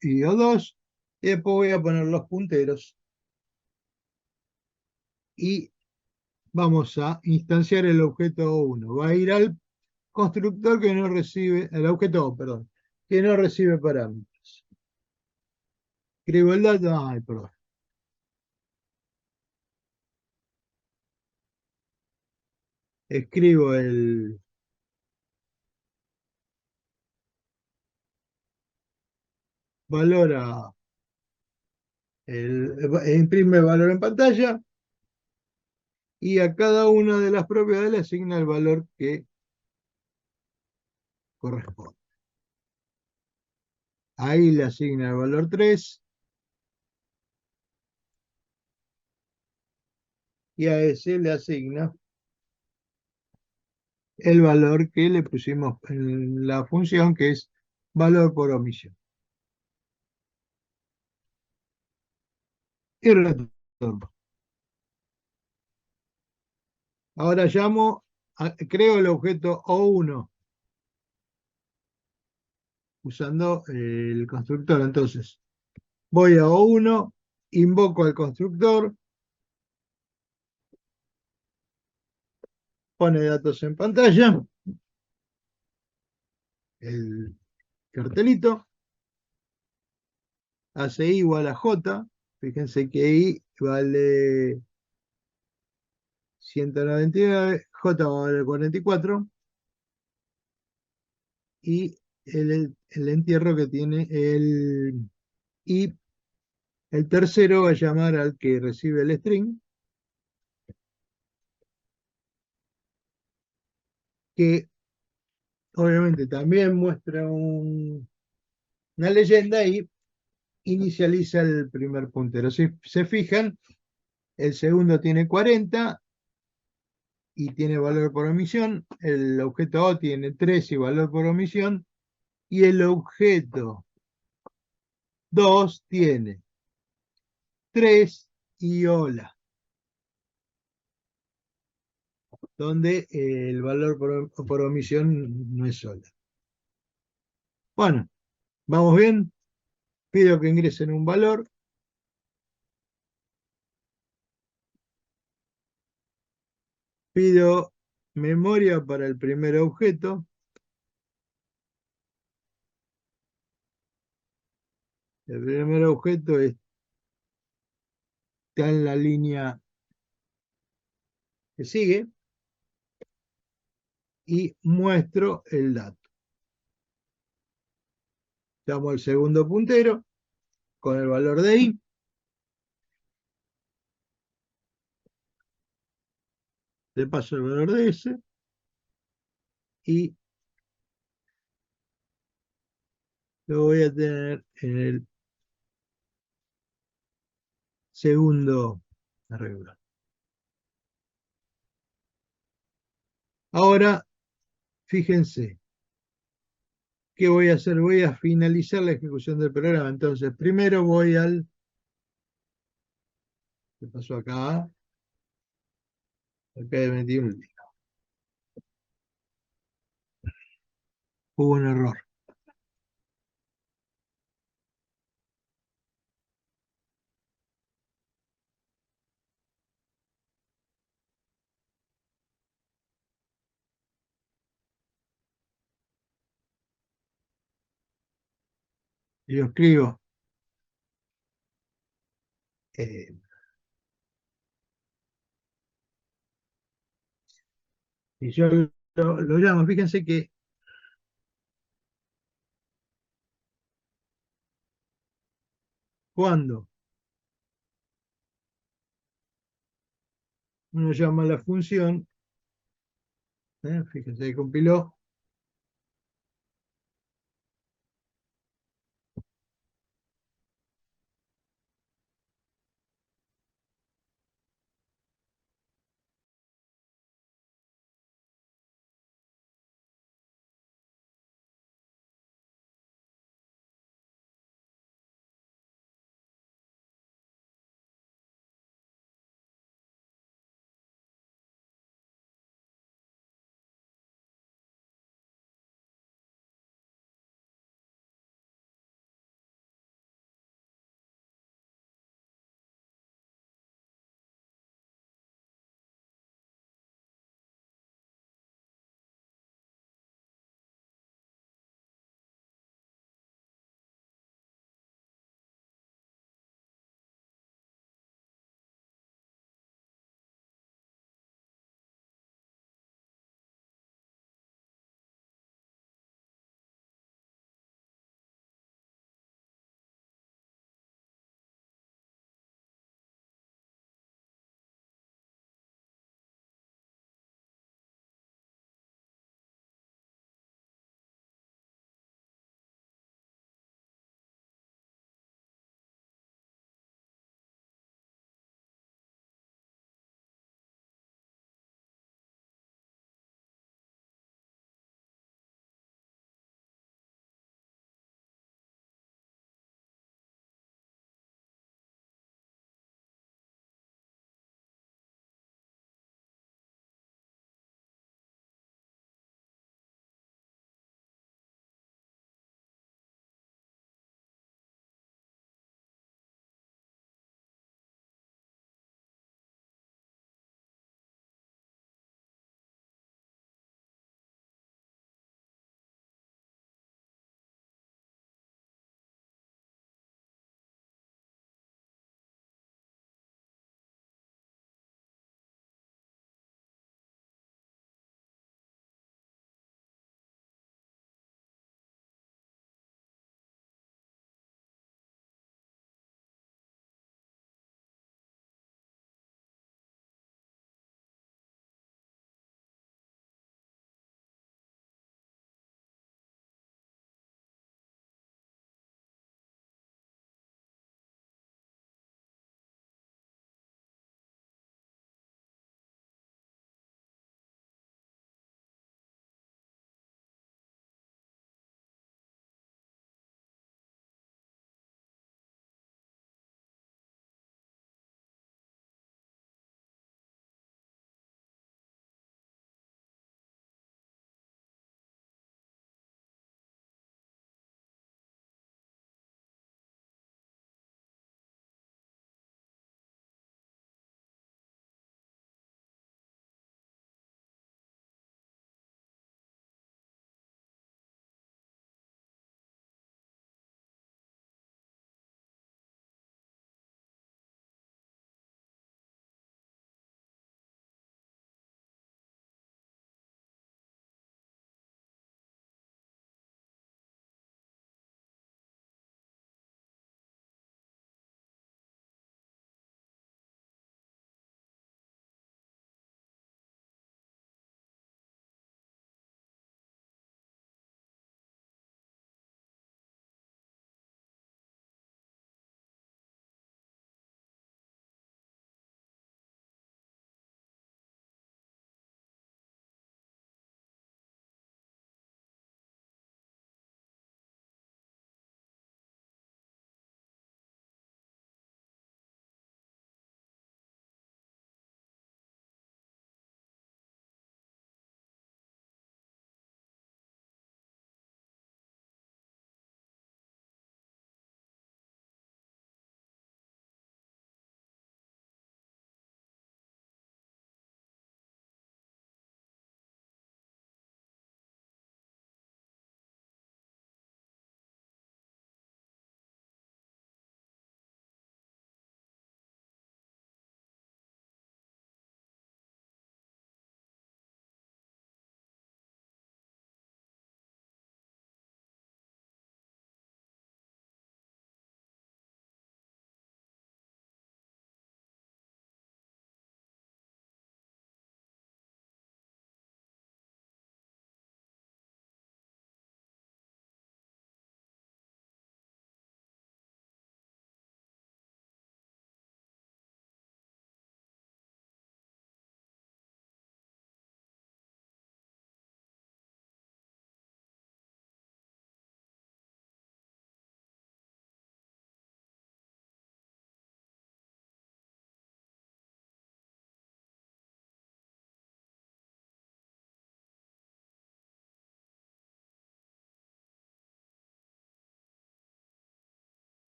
y O2. Y después voy a poner los punteros. Y vamos a instanciar el objeto O1. Va a ir al constructor que no recibe, el objeto O, perdón, que no recibe parámetros. Escribo el dato, perdón. Escribo el valor imprime el valor en pantalla, y a cada una de las propiedades le asigna el valor que corresponde. Ahí le asigna el valor 3, y a ese le asigna el valor que le pusimos en la función, que es valor por omisión. Y retorno. Ahora creo el objeto O1 usando el constructor. Entonces, voy a O1, invoco al constructor, pone datos en pantalla, el cartelito, hace I igual a J, fíjense que I vale 199, J vale 44, y el entierro que tiene y el tercero va a llamar al que recibe el string, que obviamente también muestra una leyenda y inicializa el primer puntero. Si se fijan, el segundo tiene 40 y tiene valor por omisión, el objeto O tiene 3 y valor por omisión, y el objeto 2 tiene 3 y hola, donde el valor por omisión no es hola. Bueno, ¿vamos bien? Pido que ingresen un valor. Pido memoria para el primer objeto. El primer objeto está en la línea que sigue y muestro el dato. Llamo al segundo puntero con el valor de i. Le paso el valor de s y lo voy a tener en el segundo arreglo. Ahora, fíjense, ¿qué voy a hacer? Voy a finalizar la ejecución del programa. Entonces, primero voy al... ¿Qué pasó acá? Acá metí un lío. Hubo un error. Y yo escribo y yo lo llamo. Fíjense que cuando uno llama a la función, fíjense que compiló,